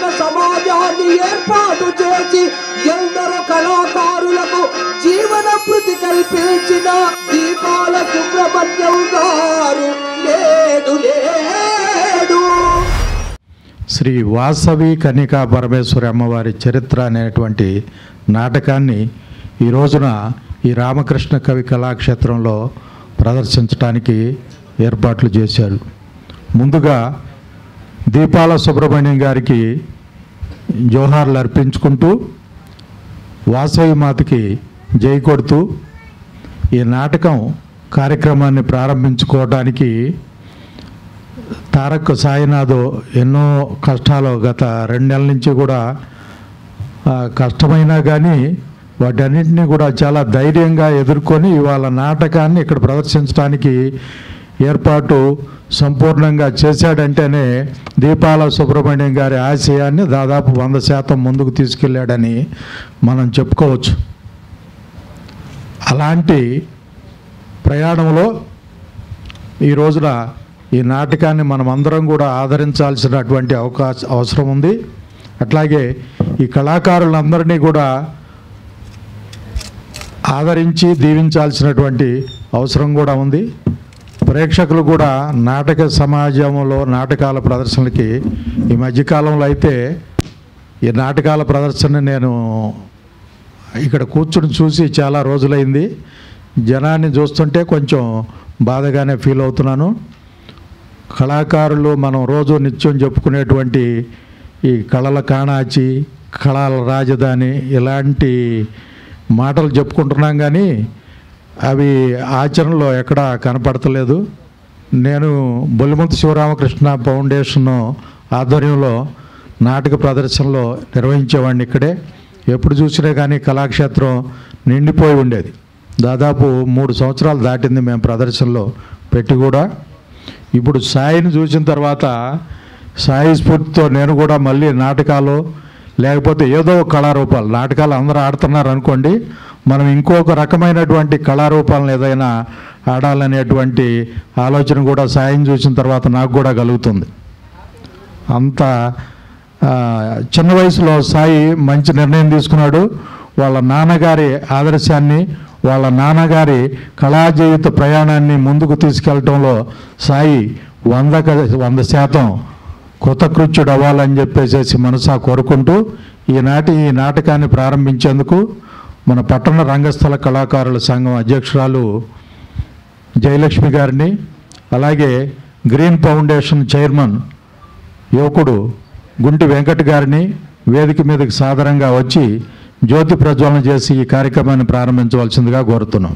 నాటక సమాజాన్ని ఏర్పాటు చేసి ఎందరో కళాకారులకు జీవన భృతి కల్పించిన దీపాల సుబ్రహ్మణ్యం గారు లేడు లేడు. శ్రీ వాసవి కన్యకా పరమేశ్వరి అమ్మవారి చరిత్ర అనేటువంటి నాటకాన్ని ఈ రోజున ఈ రామకృష్ణ కవి కళాక్షేత్రంలో ప్రదర్శించడానికి ఏర్పాట్లు చేశారు. ముందుగా దీపాల సుబ్రహ్మణ్యం గారికి జోహార్లు అర్పించుకుంటూ వాసవి మాతకి జై కొడుతూ ఈ నాటకం కార్యక్రమాన్ని ప్రారంభించుకోవడానికి తారక్ సాయినాథ్ ఎన్నో కష్టాలు గత 2 నెలల నుంచి కూడా కష్టమైనా కానీ వాటన్నింటినీ కూడా చాలా ధైర్యంగా ఎదుర్కొని ఇవాళ నాటకాన్ని ఇక్కడ ప్రదర్శించడానికి ఏర్పాటు సంపూర్ణంగా చేశాడంటేనే దీపాల సుబ్రహ్మణ్యం గారి ఆశయాన్ని దాదాపు 100% ముందుకు తీసుకెళ్ళాడని మనం చెప్పుకోవచ్చు. అలాంటి ప్రయాణంలో ఈ రోజున ఈ నాటకాన్ని మనం అందరం కూడా ఆదరించాల్సినటువంటి అవసరం ఉంది. అట్లాగే ఈ కళాకారులందరినీ కూడా ఆదరించి దీవించాల్సినటువంటి అవసరం కూడా ఉంది. ప్రేక్షకులు కూడా నాటక సమాజంలో నాటకాల ప్రదర్శనలకి ఈ మధ్యకాలంలో అయితే ఈ నాటకాల ప్రదర్శన నేను ఇక్కడ కూర్చుని చూసి చాలా రోజులైంది. జనాన్ని చూస్తుంటే కొంచెం బాధగానే ఫీల్ అవుతున్నాను. కళాకారులు మనం రోజు నిత్యం చెప్పుకునేటువంటి ఈ కళల కాణాచి, కళల రాజధాని ఇలాంటి మాటలు చెప్పుకుంటున్నాం కానీ అవి ఆచరణలో ఎక్కడా కనపడతలేదు. నేను బొల్లిమంతు శివరామకృష్ణ ఫౌండేషన్ ఆధ్వర్యంలో నాటక ప్రదర్శనలో నిర్వహించేవాడిని ఇక్కడే. ఎప్పుడు చూసినా కానీ కళాక్షేత్రం నిండిపోయి ఉండేది. దాదాపు 3 సంవత్సరాలు దాటింది మేము ప్రదర్శనలో పెట్టి కూడా. ఇప్పుడు సాయిని చూసిన తర్వాత సాయి స్ఫూర్తితో నేను కూడా మళ్ళీ నాటకాలు లేకపోతే ఏదో ఒక కళారూపాలు, నాటకాలు అందరూ ఆడుతున్నారు అనుకోండి, మనం ఇంకొక రకమైనటువంటి కళారూపాలను ఏదైనా ఆడాలనేటువంటి ఆలోచన కూడా సాయిని చూసిన తర్వాత నాకు కూడా కలుగుతుంది. అంత చిన్న వయసులో సాయి మంచి నిర్ణయం తీసుకున్నాడు. వాళ్ళ నాన్నగారి ఆదర్శాన్ని, వాళ్ళ నాన్నగారి కళాజీవిత ప్రయాణాన్ని ముందుకు తీసుకెళ్ళటంలో సాయి 100% కృతకృత్యుడు అవ్వాలని చెప్పేసి మనసా కోరుకుంటూ ఈ నాటకాన్ని ప్రారంభించేందుకు మన పట్టణ రంగస్థల కళాకారుల సంఘం అధ్యక్షురాలు జయలక్ష్మి గారిని, అలాగే గ్రీన్ ఫౌండేషన్ చైర్మన్ యువకుడు గుంటి వెంకట్ గారిని వేదిక మీదకి సాదరంగా వచ్చి జ్యోతి ప్రజ్వలన చేసి ఈ కార్యక్రమాన్ని ప్రారంభించవలసిందిగా కోరుతున్నాం.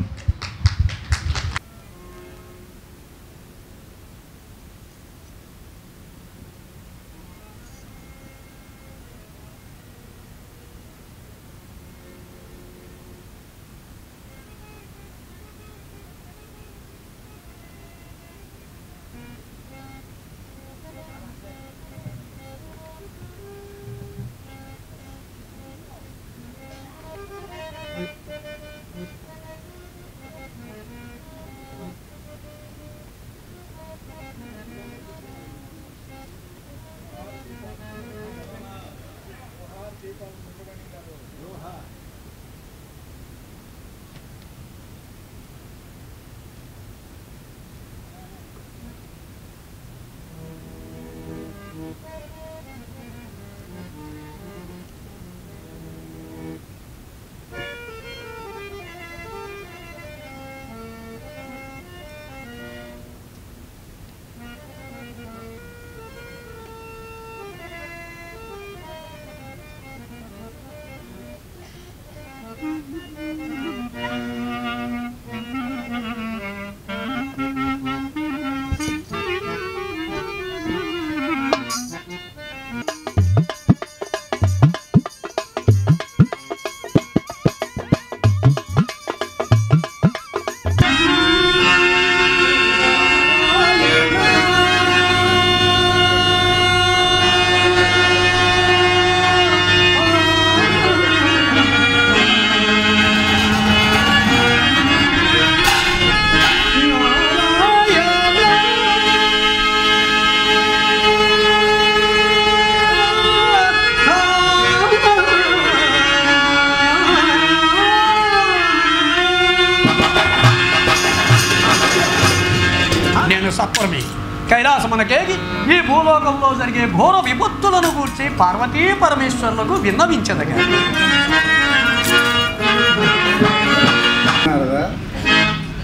కైలాసమునకేగి ఈ భూలోకంలో జరిగే ఘోర విపత్తులను గూర్చి పార్వతీ పరమేశ్వరులకు విన్నవించదగా.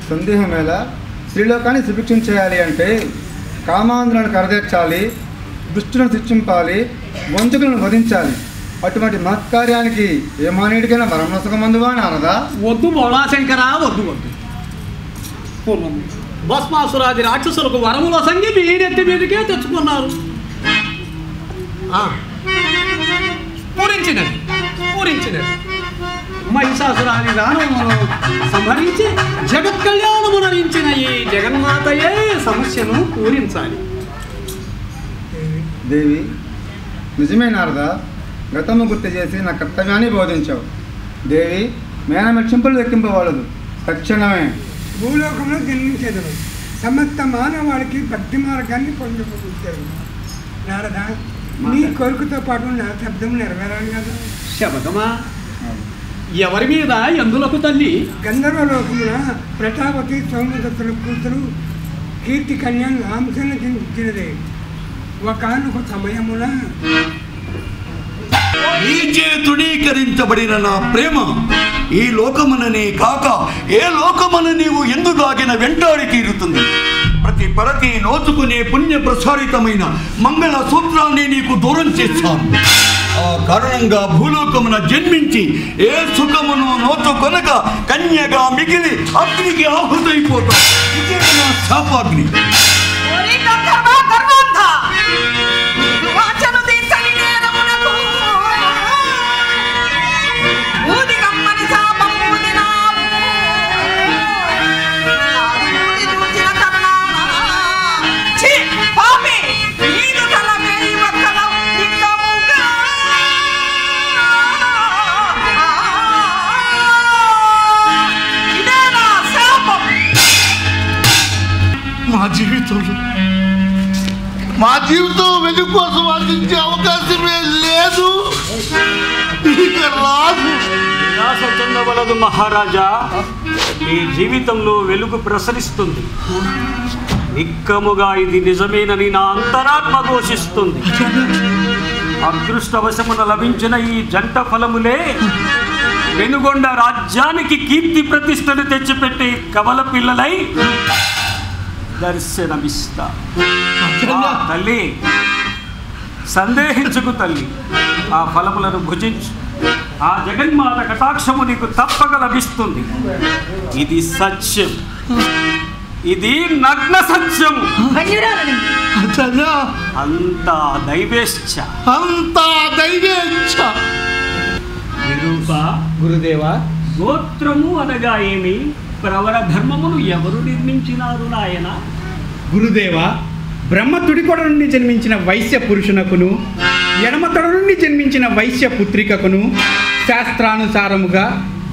సందేహం ఎలా? శ్రీలోకాన్ని సుభిక్షం చేయాలి అంటే కామాంధ్రులను కరదీర్చాలి, దుష్టులను శిక్షింపాలి, వంచకులను వధించాలి. అటువంటి మహత్కార్యానికి ఏ మానేడికైనా వరమనసకమందువా నారదా? వద్దు బోళాశంకరా, వద్దు వద్దు. పూర్వం భస్మాసురాది రాక్షసులకు వరముల సంగి వీడెత్తి మీదకే తెచ్చుకున్నారు. పూరించినది మహిషాసురాది దానమును సంహరించి జగత్ కళ్యాణమునరించిన ఈ జగన్మాతయే సమస్యను పూరించాలి. దేవి, నిజమే నారదా, గతము గుర్తు చేసి నా కర్తవ్యాన్ని బోధించావు. దేవి, మేనమెచ్చింపులు లెక్కింపవాలదు, తక్షణమే భూలోకంలో జన్మించేదను సమస్త మానవాళికి భక్తి మార్గాన్ని పొందుకుంటారు. నారద, నీ కోరికతో పాటు నా శబ్దం నెరవేరాలి కదా. శబదమా? ఎవరి మీద ఎందులకు తల్లి? గంధర్వలోకమున ప్రతాపతి సౌమ్యదత్తుల కూతురు కీర్తి కన్య అంశను చెందినదే. ఒకనొక సమయమున నీచే తృణీకరించబడిన నా ప్రేమ ఈ లోకముననే కాక ఏ లోకమున నీవు ఎందుగాగిన వెంటాడి తీరుతుంది. ప్రతి పరతి నోచుకునే పుణ్య ప్రసారితమైన మంగళ సూత్రాన్ని నీకు దూరం చేస్తాను. ఆ కారణంగా భూలోకమున జన్మించి ఏ సుఖమును నోచుకొనక కన్యగా మిగిలి అగ్నికి ఆహుతైపోతావు. ఇదే నా శాపాగ్ని. మా జీవితం వెలుగు కోసం అందించే అవకాశమే లేదు, ఇక రాదు. నిరాశ చెందవలదు మహారాజా, మీ జీవితంలో వెలుగు ప్రసరిస్తుంది. నిక్కముగా ఇది నిజమేనని నా అంతరాత్మ ఘోషిస్తుంది. అదృష్టవశమున లభించిన ఈ జంట ఫలములే వెనుగొండ రాజ్యానికి కీర్తి ప్రతిష్టలు తెచ్చిపెట్టే కవల పిల్లలై దర్శనమిస్తా. తల్లి, సందేహించుకు తల్లి, ఆ ఫలములను భుజించు. ఆ జగన్మాత కటాక్షము నీకు తప్పక లభిస్తుంది. ఇది సత్యం, ఇది నగ్న సత్యం. అంతా దైవేచ్ఛ, అంతా దైవేచ్ఛ. నిరూప, గురుదేవా, గోత్రము అనగా ఏమి? ప్రవర ధర్మమును ఎవరు నిర్మించినారు నాయన? గురుదేవా, బ్రహ్మ తుడికొడ నుండి జన్మించిన వైశ్య పురుషునకును ఎడమ తొడ నుండి జన్మించిన వైశ్య పుత్రికకును శాస్త్రానుసారముగా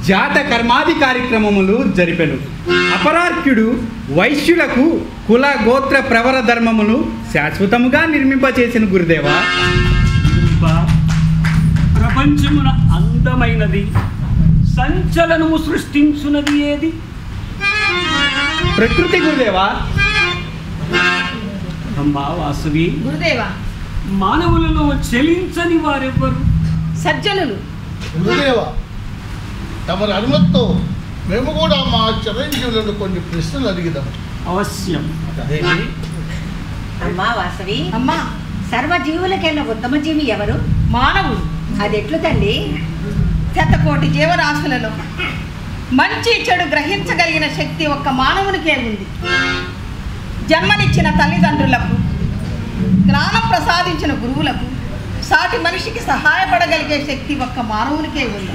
జాత కర్మాది కార్యక్రమములు జరిపెను. అపరార్క్యుడు వైశ్యులకు కుల గోత్ర ప్రవర ధర్మములు శాశ్వతముగా నిర్మింపచేసిన గురుదేవా. ప్రపంచమున అందమైనది సంచలనము సృష్టించున్నది ఏది? ప్రకృతి గురుదేవా. అమ్మా వాసవి, గురుదేవా, మానవులలో చెలించని వారెవ్వరు? సజ్జనులు. గురుదేవ, తమరి అనుమతితో మేము కూడా మా చిరంజీవులను కొన్ని ప్రశ్నలు అడిగిదాం. అవశ్యం. అమ్మా వాసవి, అమ్మా, సర్వజీవులకెళ్ళ ఉత్తమ జీవి ఎవరు? మానవుడు. అదెట్లు తల్లి? శతకోటి జీవరాశులలో మంచి చెడు గ్రహించగలిగిన శక్తి ఒక్క మానవునికే ఉంది. జన్మనిచ్చిన తల్లిదండ్రులకు, జ్ఞానం ప్రసాదించిన గురువులకు, సాటి మనిషికి సహాయపడగలిగే శక్తి ఒక్క మానవునికే ఉంది.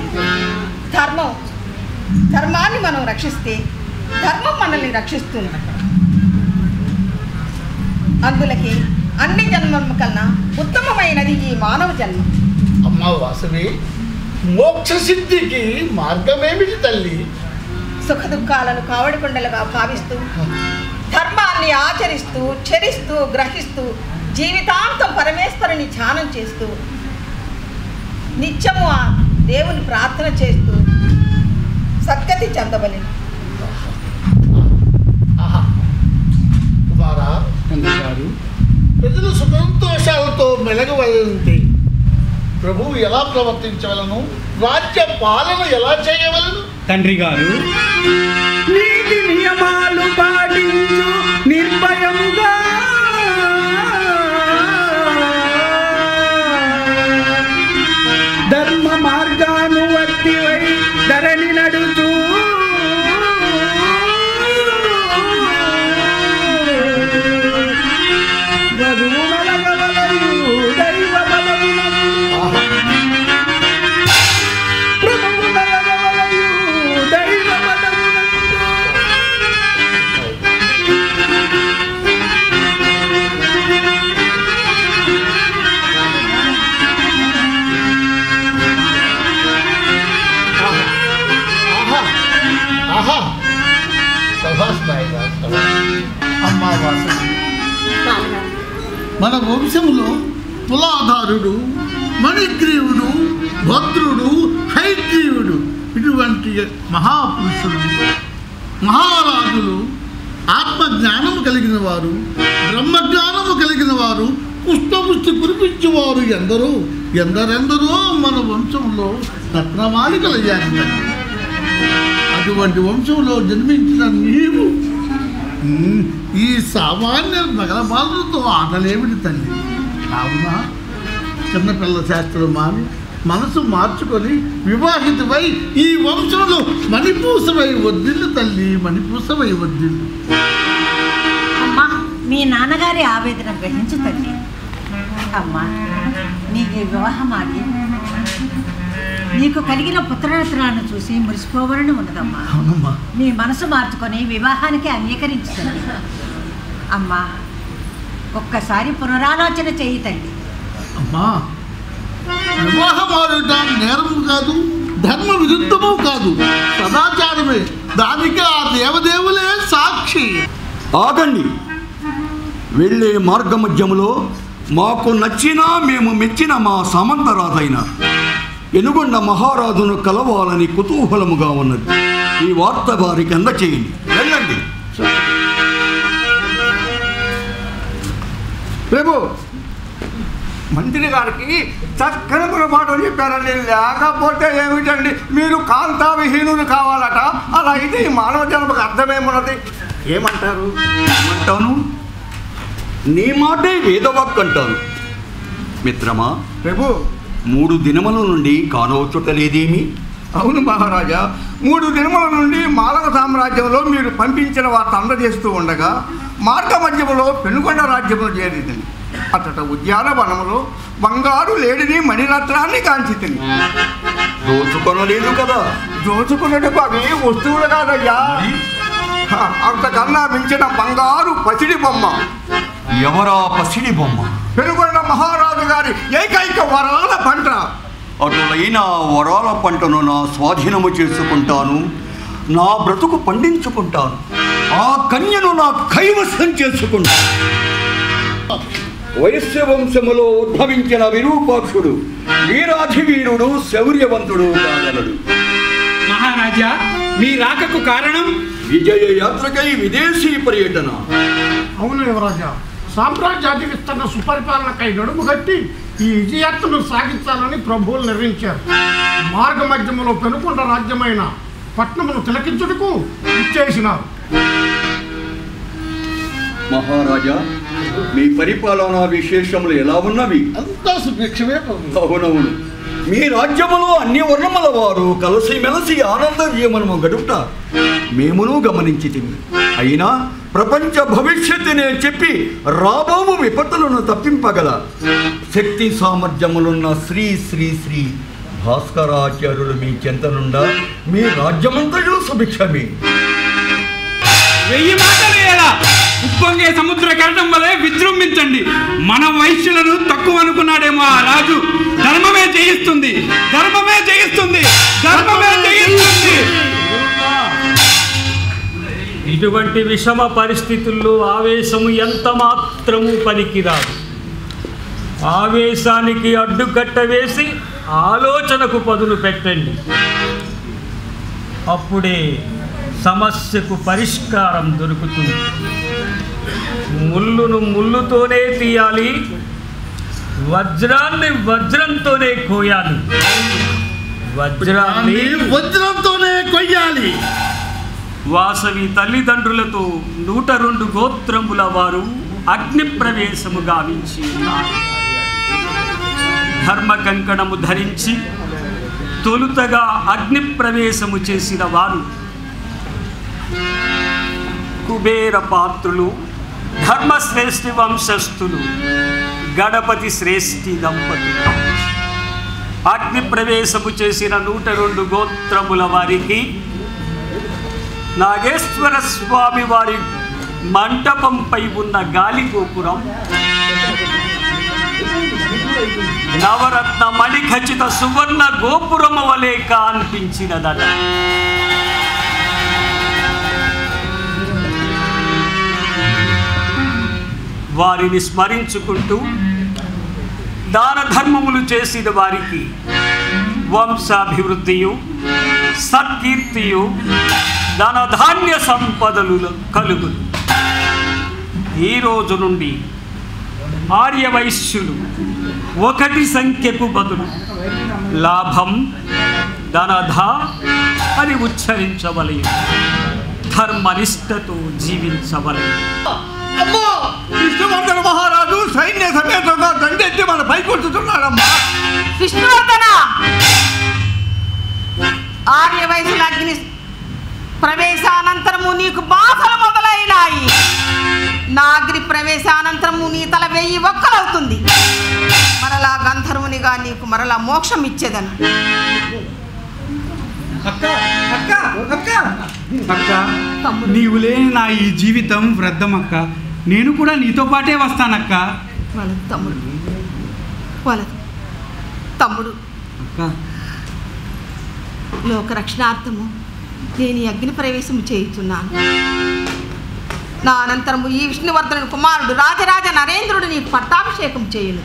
ధర్మాన్ని మనం రక్షిస్తే ధర్మం మనల్ని రక్షిస్తుంది. అందులకి అన్ని జన్మల కన్నా ఉత్తమమైనది ఈ మానవ జన్మ. అమ్మా వాసవి, మోక్ష సిద్ధికి మార్గమేమిటి తల్లి? సుఖ దుఃఖాలను కావడి కుండలుగా భావిస్తూ ధర్మాన్ని ఆచరిస్తూ చరిస్తూ గ్రహిస్తూ జీవితాంతం పరమేశ్వరుని ధ్యానం చేస్తూ నిత్యము ఆ దేవుని ప్రార్థన చేస్తూ సద్గతి చెందవలెను. కుమారా, తండ్రి గారు. ప్రజలు సుసంతోషాలతో మెలగవలంటే ప్రభువు ఎలా ప్రవర్తించవలను, రాజ్య పాలన ఎలా చేయవలను? తండ్రి గారు, నీతి నియమాలు పాటించు నిర్భయముగా ధర్మ మార్గానువర్తివై ధరణి నడుచు అమ్మా వాసవి, మన వంశంలో తులాధారుడు, మణిగ్రీవుడు, భద్రుడు, హైగ్రీవుడు ఇటువంటి మహాపురుషులు, మహారాజులు, ఆత్మజ్ఞానము కలిగిన వారు, బ్రహ్మజ్ఞానము కలిగిన వారు, పుష్పపుష్టి కురిపించేవారు ఎందరెందరో మన వంశంలో రత్నమాలికలయ్యారు. అటువంటి వంశంలో జన్మించిన నీవు ఈ సామాన్య నగర బాలులతో ఆటలేమిటి తల్లి? కావున చిన్నపిల్ల శాస్త్రం మాని మనసు మార్చుకొని వివాహితమై ఈ వంశంలో మణిపూసమై వద్దిల్లు తల్లి, మణిపూసమై వద్దిల్లు. అమ్మా, మీ నాన్నగారి ఆవేదన గ్రహించు తల్లి. అమ్మా, నీకు వివాహం ఆగి నీకు కలిగిన పుత్రరత్నాలను చూసి మురిసిపోవాలని ఉన్నదమ్మా. నీ మనసు మార్చుకొని వివాహానికి అంగీకరించుతుంది. అమ్మా, ఒక్కసారి పునరాలోచన చేయి తల్లి. అమ్మా, వివాహం ఆడటం నేరము కాదు, ధర్మ విరుద్ధము కాదు, సదాచారమే. దానికి ఆ దేవదేవులే సాక్షి. ఆగండి. వెళ్ళే మార్గమధ్యములో మాకు నచ్చినా మేము మెచ్చిన మా సామంతరాజైన ఎనుగొండ మహారాజును కలవాలని కుతూహలముగా ఉన్నది. ఈ వార్త వారికి అందచేయండి. వెళ్ళండి. ప్రభు, మంత్రి గారికి చక్కని గుణపాఠం చెప్పారండి. లేకపోతే ఏమిటండి, మీరు కాంతా విహీనులు కావాలట. అలా అయితే ఈ మానవ జన్మకు అర్థమేమున్నది? ఏమంటారు? ఏమంటాను? నీ మాటే వేదవాక్ అంటాను. మిత్రమా ప్రభు, 3 దినముల నుండి కానవచ్చుటలేదేమి? అవును మహారాజా, 3 దినముల నుండి మాలవ సామ్రాజ్యంలో మీరు పంపించిన వార్త అందజేస్తూ ఉండగా మార్గ మధ్యములో పెనుగొండ రాజ్యములు చేరింది. అతట ఉద్యానవనములో బంగారు లేడిని మణిరత్నాన్ని కాంచితిని. దోచుకొనలేదు కదా? దోచుకున్నట్టుకు అవి వస్తువులు కాదయ్యా, అంతకన్నా మించిన బంగారు పసిడి బొమ్మ. ఎవరా పసిడి బొమ్మ? పెనుగొండ మహారాజు గారి ఏకైక వరాల పంట. అటులైన వరాల పంటను నా స్వాధీనము చేసుకుంటాను, నా బ్రతుకు పండించుకుంటాను, ఆ కన్యను నా కైవసం చేసుకుంటాను. వైశ్య వంశములో ఉద్భవించిన విరూపాక్షుడు వీరాధివీరుడు, శౌర్యవంతుడు కాగలడు. మహారాజా, మీ రాకకు కారణం విజయ యాత్రకై విదేశీ పర్యటన. అవును యువరాజా, సామ్రాజ్యానికి విస్తరణ సుపరిపాలనకై నడుము కట్టి ఈ విజయాత్రను సాగించాలని ప్రభువులు నిర్ణయించారు. మార్గ మధ్యములో పెనుకొండ రాజ్యమైన పట్నమును తిలకించుటకు ఇచ్చేసినారు. మహారాజా, మీ పరిపాలనా విశేషములు ఎలా ఉన్నవి? అంతా సుభిక్షమే. అవునవును, మీ రాజ్యములో అన్ని వర్ణముల వారు కలిసిమెలిసి ఆనంద జీవనము గడుపుట మేమును గమనించితిమి. అయినా ప్రపంచ భవిష్యత్తునే చెప్పి రాబోవు విపత్తులను తప్పింపగల శక్తి సామర్థ్యములున్న శ్రీ శ్రీ శ్రీ భాస్కరాచార్యులు మీ చెంతనుండా మీ రాజ్యమంతయు సుభిక్షమే. 1000 మాటలు ఎలా ఉప్పొంగే సముద్ర కెరటం వలె విజృంభించండి. మన వైశ్యులను తక్కువ అనుకున్నాడేమో ఆ రాజు. ధర్మమే జయిస్తుంది, ధర్మమే జయిస్తుంది, ధర్మమే జయిస్తుంది. ఇటువంటి విషమ పరిస్థితుల్లో ఆవేశము ఎంత మాత్రము పనికిరాదు. ఆవేశానికి అడ్డుకట్ట వేసి ఆలోచనకు పదును పెట్టండి. అప్పుడే సమస్యకు పరిష్కారం దొరుకుతుంది. ముళ్ళును ముళ్ళుతోనే తీయాలి, వజ్రాన్ని వజ్రంతోనే కోయాలి. వజ్రాన్ని వజ్రంతోనే కొయ్యాలి. వాసవి తల్లిదండ్రులతో 102 గోత్రముల వారు అగ్ని ప్రవేశము గావించి ఉన్నారు. ధర్మ కంకణము ధరించి తొలుతగా అగ్ని ప్రవేశము చేసిన వారు కుబేర పాత్రులు, ధర్మశ్రేష్ఠి వంశస్థులు, గణపతి శ్రేష్ఠి దంపతులు. అగ్ని ప్రవేశము చేసిన 102 గోత్రముల వారికి నాగేశ్వర స్వామి వారి మంటపంపై ఉన్న గాలి గోపురం నవరత్న మణిఖచిత సువర్ణ గోపురము వలె కనిపించినదట. వారిని స్మరించుకుంటూ దాన ధర్మములు చేసిన వారికి వంశాభివృద్ధియు, సత్కీర్తియు, ధనధాన్య సంపదలు కలుగును. ఈ రోజు నుండి ఆర్యవైశ్యులు 1 సంఖ్యకు బదులు లాభం, ధనధ అని ఉచ్చరించవలెను. ధర్మనిష్టతో జీవించవలెను. విష్ణువర్ధన మహారాజు సైన్య సమేతంగా దండెత్తి మన పైకొచ్చుతున్నాడమ్మా. విష్ణువర్ధన, ఆర్యవైశ్యుల అగ్ని ప్రవేశానంతరము నీకు బాధలు మొదలైనాయి. నా అగ్ని ప్రవేశానంతరము నీ తల 1000 ఒక్కలవుతుంది. మరలా గంధర్వునిగా నీకు మరలా మోక్షం ఇచ్చేదను. అక్క అక్క అక్క అక్క, నీవు లేని నా ఈ జీవితం వృద్ధం అక్క. నేను కూడా నీతో పాటే వస్తానక్క. వాళ్ళ తమ్ముడు, వాళ్ళ తమ్ముడు అక్క, లోకరక్షణార్థము నేను ఈ అగ్ని ప్రవేశం చేయుచున్నాను. నా అనంతరము ఈ విష్ణువర్ధనుని కుమారుడు రాజరాజ నరేంద్రుడు నీకు పట్టాభిషేకం చేయను.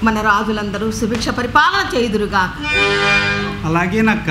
మన రాజులందరూ సుభిక్ష పరిపాలన చేయుదురుగా. అలాగేనక్క.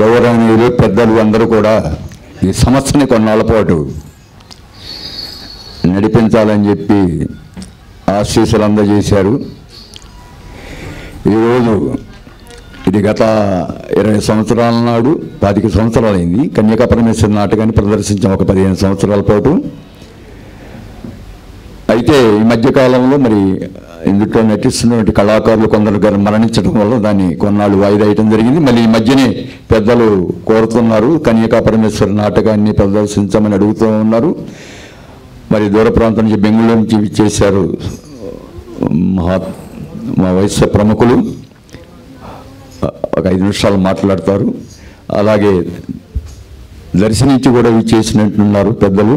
గౌరవనీయులు పెద్దలు అందరూ కూడా ఈ సంస్థని కొన్నాళ్ళ పాటు నడిపించాలని చెప్పి ఆశీస్సులు అందజేశారు. ఈరోజు ఇది గత 20 సంవత్సరాల నాడు 25 సంవత్సరాలైంది. కన్యకా పరమేశ్వరి నాటకాన్ని ప్రదర్శించాం ఒక 15 సంవత్సరాల పాటు. అయితే ఈ మధ్యకాలంలో మరి ఇందులో నటిస్తున్నటువంటి కళాకారులు కొందరు మరణించడం వల్ల దాన్ని కొన్నాళ్ళు వాయిదా వేయడం జరిగింది. మళ్ళీ ఈ మధ్యనే పెద్దలు కోరుతున్నారు కన్యకా పరమేశ్వరి నాటకాన్ని ప్రదర్శించమని అడుగుతూ ఉన్నారు. మరి దూర ప్రాంతం నుంచి బెంగళూరు నుంచి చేశారు మా వయస్సు ప్రముఖులు. ఒక 5 నిమిషాలు మాట్లాడతారు. అలాగే దర్శనించి కూడా చేసినట్టున్నారు పెద్దలు.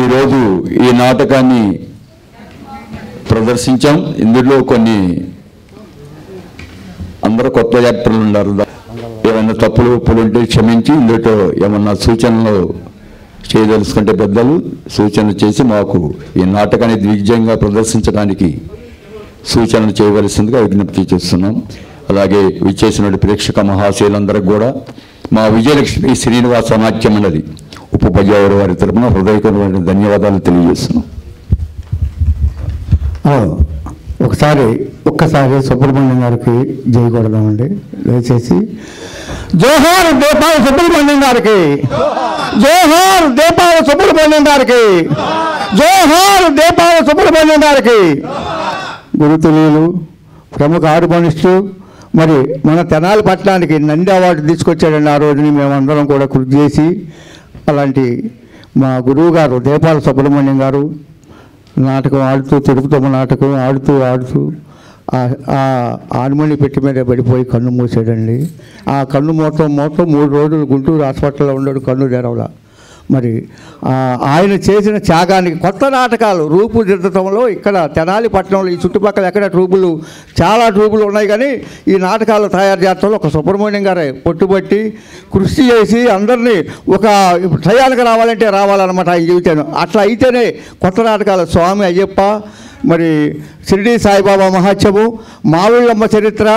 ఈరోజు ఈ నాటకాన్ని ప్రదర్శించాం. ఇందులో కొన్ని అందరూ కొత్త యాక్టర్లు ఉన్నారు. ఏమైనా తప్పులు ఒప్పులు ఉంటే క్షమించి ఇందులో ఏమన్నా సూచనలు చేయదలుచుకుంటే పెద్దలు సూచనలు చేసి మాకు ఈ నాటకాన్ని దిగ్విజయంగా ప్రదర్శించడానికి సూచనలు చేయవలసిందిగా విజ్ఞప్తి చేస్తున్నాం. అలాగే విచ్చేసిన ప్రేక్షక మహాశయులందరికీ కూడా మా విజయలక్ష్మి శ్రీనివాస నాట్య మండలి ఉపపజావారి వారి తరపున హృదయపూర్వకమైన ధన్యవాదాలు తెలియజేస్తున్నాం. ఒక్కసారి సుబ్రహ్మణ్యం గారికి జై కొడదామండి దయచేసి. జోహార్ దీపాల సుబ్రహ్మణ్యం గారికి, జోహార్ దీపాల సుబ్రహ్మణ్యం గారికి, జోహార్ దీపాల సుబ్రహ్మణ్యం గారికి. గురుతులీలు ప్రముఖ ఆర్గనిస్టు మరి మన తెనాలి పట్టణానికి నంది అవార్డు తీసుకొచ్చాడండి. ఆ రోజుని మేమందరం కూడా కృషి చేసి అలాంటి మా గురువు గారు దీపాల సుబ్రహ్మణ్యం గారు నాటకం ఆడుతూ తిరుపతమ్మ నాటకం ఆడుతూ ఆనుమణి పెట్టి మీద పడిపోయి కన్ను మూసాడండి. ఆ కన్ను మొత్తం 3 రోజులు గుంటూరు హాస్పిటల్లో ఉన్నాడు, కన్ను తెరవలా. మరి ఆయన చేసిన త్యాగానికి కొత్త నాటకాలు రూపుదిద్దటంలో ఇక్కడ తెనాలి పట్టణంలో ఈ చుట్టుపక్కల ఎక్కడ చాలా ట్రూపులు ఉన్నాయి, కానీ ఈ నాటకాలు తయారు చేయడంలో ఒక సుబ్రహ్మణ్యం గారే పట్టుబట్టి కృషి చేసి అందరినీ ఒక టయానికి రావాలన్నమాట ఆయన జీవితాన్ని. అట్లా అయితేనే కొత్త నాటకాలు స్వామి అయ్యప్ప, మరి షిరిడి సాయిబాబా మహాత్యము, మావిళ్ళమ్మ చరిత్ర,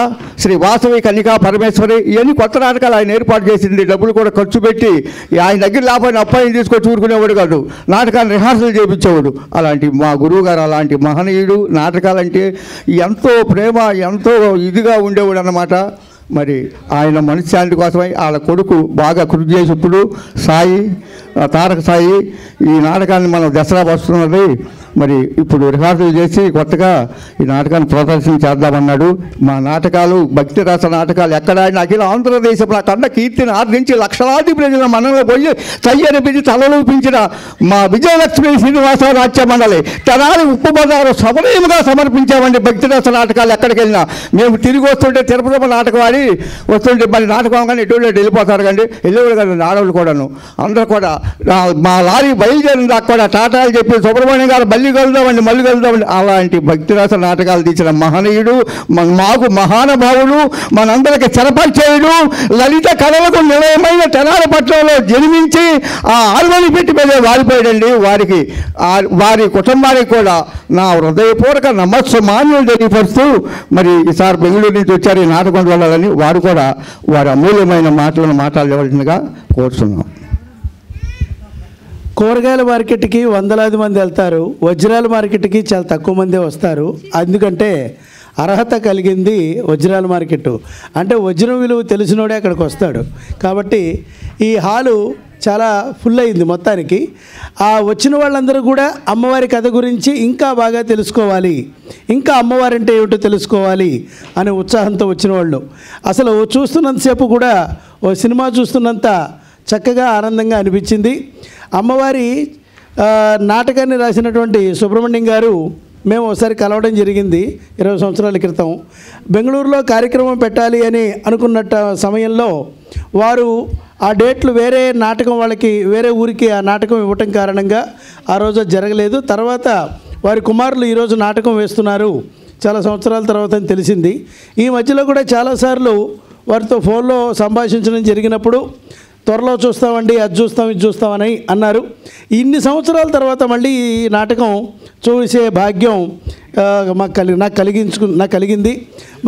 శ్రీ వాసవి కన్నికా పరమేశ్వరి, ఇవన్నీ కొత్త నాటకాలు ఆయన ఏర్పాటు చేసింది. డబ్బులు కూడా ఖర్చు పెట్టి ఆయన దగ్గర లేకపోయిన అప్పాయిని తీసుకొచ్చి ఊరుకునేవాడు కాదు, నాటకాన్ని రిహార్సల్ చేయించేవాడు. అలాంటి మా గురువు గారు అలాంటి మహనీయుడు. నాటకాలంటే ఎంతో ప్రేమ, ఎంతో ఇదిగా ఉండేవాడు అన్నమాట. మరి ఆయన మనశ్శాంతి కోసమై వాళ్ళ కొడుకు బాగా కృషి చేసి ఇప్పుడు తారక సాయి ఈ నాటకాన్ని మనం దసరా వస్తున్నది. మరి ఇప్పుడు రిహార్సల్ చేసి కొత్తగా ఈ నాటకాన్ని ప్రదర్శన చేద్దామన్నాడు. మా నాటకాలు భక్తి రస నాటకాలు ఎక్కడ అఖిల ఆంధ్రదేశంలో కన్న కీర్తిని ఆర్జించి లక్షలాది ప్రజల మనలో పోయి తయ్యనిపించి తలలూపించిన మా విజయలక్ష్మి శ్రీనివాసరావు నాట్య మండలి తెనాలి ఉప్పు బజారు సమనీయంగా సమర్పించామండి. భక్తి రస నాటకాలు ఎక్కడికి వెళ్ళినా మేము తిరిగి వస్తుంటే తిరుపతి నాటకం ఆడి వస్తుంటే మరి నాటకం కానీ ఎటువంటి వెళ్ళిపోతారు కండి, వెళ్ళేవాడు కదండి ఆడవాళ్ళు కూడాను. అందరూ కూడా మా లారీ బయలుదేరిన దాకా కూడా టాటాలు చెప్పి సుబ్రహ్మణ్యం గారు మళ్ళీ కలుద్దామండి. అలాంటి భక్తిరస నాటకాలు తీసిన మహనీయుడు, మాకు మహానుభావుడు, మనందరికి చెరపరిచేయుడు, లలిత కళలకు నిలయమైన తెనాలి పట్టణంలో జన్మించి ఆ ఆల్మని పెట్టి మీద వారిపోయాడండి. వారి కుటుంబానికి కూడా నా హృదయపూర్వక నమస్సమాన్యులు తెలియపరుస్తూ మరి ఈసారి బెంగళూరు నుంచి వచ్చారు ఈ నాటకం వెళ్ళాలని వారు కూడా వారి అమూల్యమైన మాటలను మాట్లాడవలసిందిగా కోరుతున్నాం. కూరగాయల మార్కెట్కి వందలాది మంది వెళ్తారు, వజ్రాల మార్కెట్కి చాలా తక్కువ మందే వస్తారు. ఎందుకంటే అర్హత కలిగింది వజ్రాల మార్కెట్ అంటే వజ్రం విలువ తెలిసినోడే అక్కడికి వస్తాడు. కాబట్టి ఈ హాలు చాలా ఫుల్ అయింది మొత్తానికి. ఆ వచ్చిన వాళ్ళందరూ కూడా అమ్మవారి కథ గురించి ఇంకా బాగా తెలుసుకోవాలి, ఇంకా అమ్మవారంటే ఏమిటో తెలుసుకోవాలి అనే ఉత్సాహంతో వచ్చిన వాళ్ళు. అసలు చూస్తున్నంతసేపు కూడా ఓ సినిమా చూస్తున్నంత చక్కగా ఆనందంగా అనిపించింది. అమ్మవారి నాటకాన్ని రాసినటువంటి సుబ్రహ్మణ్యం గారు మేము ఒకసారి కలవడం జరిగింది 20 సంవత్సరాల క్రితం. బెంగళూరులో కార్యక్రమం పెట్టాలి అని అనుకున్న సమయంలో వారు ఆ డేట్లు వేరే నాటకం వాళ్ళకి వేరే ఊరికి ఆ నాటకం ఇవ్వటం కారణంగా ఆ రోజు జరగలేదు. తర్వాత వారి కుమారులు ఈరోజు నాటకం వేస్తున్నారు చాలా సంవత్సరాల తర్వాత అని తెలిసింది. ఈ మధ్యలో కూడా చాలాసార్లు వారితో ఫోన్లో సంభాషించడం జరిగినప్పుడు త్వరలో చూస్తామండి, అది చూస్తాం ఇది చూస్తామని అన్నారు. ఇన్ని సంవత్సరాల తర్వాత మళ్ళీ ఈ నాటకం చూసే భాగ్యం నాకు కలిగింది.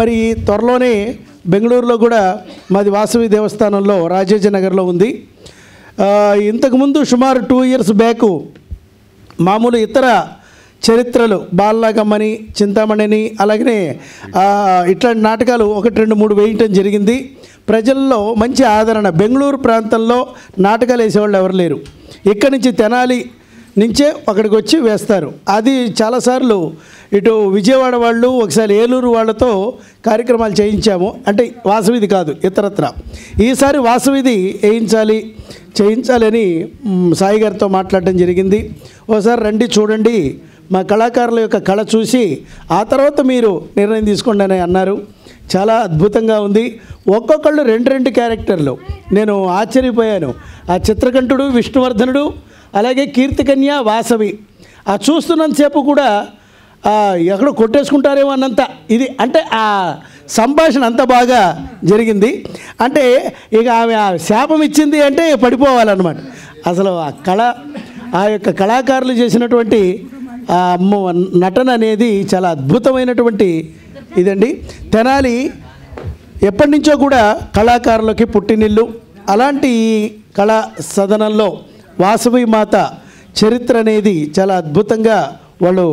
మరి త్వరలోనే బెంగళూరులో కూడా మాది వాసవి దేవస్థానంలో రాజేజ నగర్లో ఉంది. ఇంతకుముందు సుమారు 2 years బ్యాక్ మామూలు ఇతర చరిత్రలు బాలనాగమ్మని, చింతామణిని, అలాగనే ఇట్లాంటి నాటకాలు 1, 2, 3 వేయటం జరిగింది. ప్రజల్లో మంచి ఆదరణ. బెంగళూరు ప్రాంతంలో నాటకాలు వేసేవాళ్ళు ఎవరు లేరు. ఇక్కడి నుంచి తెనాలి నుంచే అక్కడికి వచ్చి వేస్తారు. అది చాలాసార్లు ఇటు విజయవాడ వాళ్ళు, ఒకసారి ఏలూరు వాళ్ళతో కార్యక్రమాలు చేయించాము. అంటే వాసవిది కాదు, ఇతరత్ర. ఈసారి వాసవిది చేయించాలని సాయి గారితో మాట్లాడడం జరిగింది. ఒకసారి రండి, చూడండి, మా కళాకారుల యొక్క కళ చూసి ఆ తర్వాత మీరు నిర్ణయం తీసుకోండి అని అన్నారు. చాలా అద్భుతంగా ఉంది. ఒక్కొక్కళ్ళు 2 క్యారెక్టర్లు. నేను ఆశ్చర్యపోయాను. ఆ చిత్రకంఠుడు, విష్ణువర్ధనుడు, అలాగే కీర్తికన్య, వాసవి. ఆ చూస్తున్నంతసేపు కూడా ఎక్కడో కొట్టేసుకుంటారేమో అన్నంత ఇది. అంటే ఆ సంభాషణ అంత బాగా జరిగింది. అంటే ఇక ఆమె ఆ శాపం ఇచ్చింది అంటే పడిపోవాలన్నమాట. అసలు ఆ కళ, ఆ యొక్క కళాకారులు చేసినటువంటి నటన అనేది చాలా అద్భుతమైనటువంటి ఇదండి. తెనాలి ఎప్పటి నుంచో కూడా కళాకారులకి పుట్టినిల్లు. అలాంటి ఈ కళా సదనంలో వాసవి మాత చరిత్ర అనేది చాలా అద్భుతంగా వాళ్ళు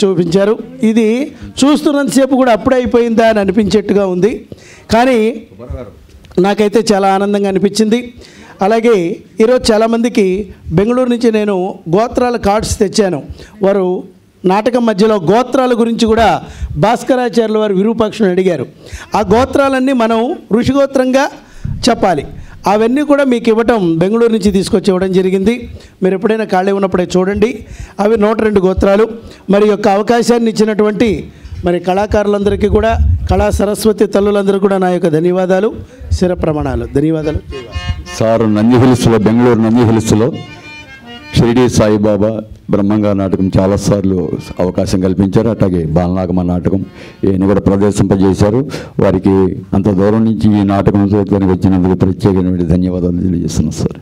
చూపించారు. ఇది చూస్తున్నంతసేపు కూడా అప్పుడే అయిపోయిందా అని అనిపించేట్టుగా ఉంది. కానీ నాకైతే చాలా ఆనందంగా అనిపించింది. అలాగే ఈరోజు చాలామందికి బెంగళూరు నుంచి నేను గోత్రాల కార్డ్స్ తెచ్చాను. వారు నాటకం మధ్యలో గోత్రాల గురించి కూడా భాస్కరాచార్యుల వారు విరూపాక్షను అడిగారు. ఆ గోత్రాలన్నీ మనం ఋషిగోత్రంగా చెప్పాలి. అవన్నీ కూడా మీకు ఇవ్వటం బెంగళూరు నుంచి తీసుకొచ్చి ఇవ్వడం జరిగింది. మీరు ఎప్పుడైనా ఖాళీ ఉన్నప్పుడే చూడండి. అవి 102 గోత్రాలు. మరి యొక్క అవకాశాన్ని ఇచ్చినటువంటి మరి కళాకారులందరికీ కూడా, కళా సరస్వతి తల్లులందరూ కూడా నా యొక్క ధన్యవాదాలు, శిరప్రమాణాలు. ధన్యవాదాలు. సారు నంది హిల్స్లో, బెంగళూరు నంది హిల్స్లో షిరిడి సాయిబాబా బ్రహ్మంగా నాటకం చాలాసార్లు అవకాశం కల్పించారు. అట్లాగే బాలనాగమ నాటకం ఈయన కూడా ప్రదర్శింపజేశారు. వారికి అంత దూరం నుంచి ఈ నాటకం చూడడానికి వచ్చినందుకు ప్రత్యేకమైన ధన్యవాదాలు తెలియజేస్తున్నాను సార్.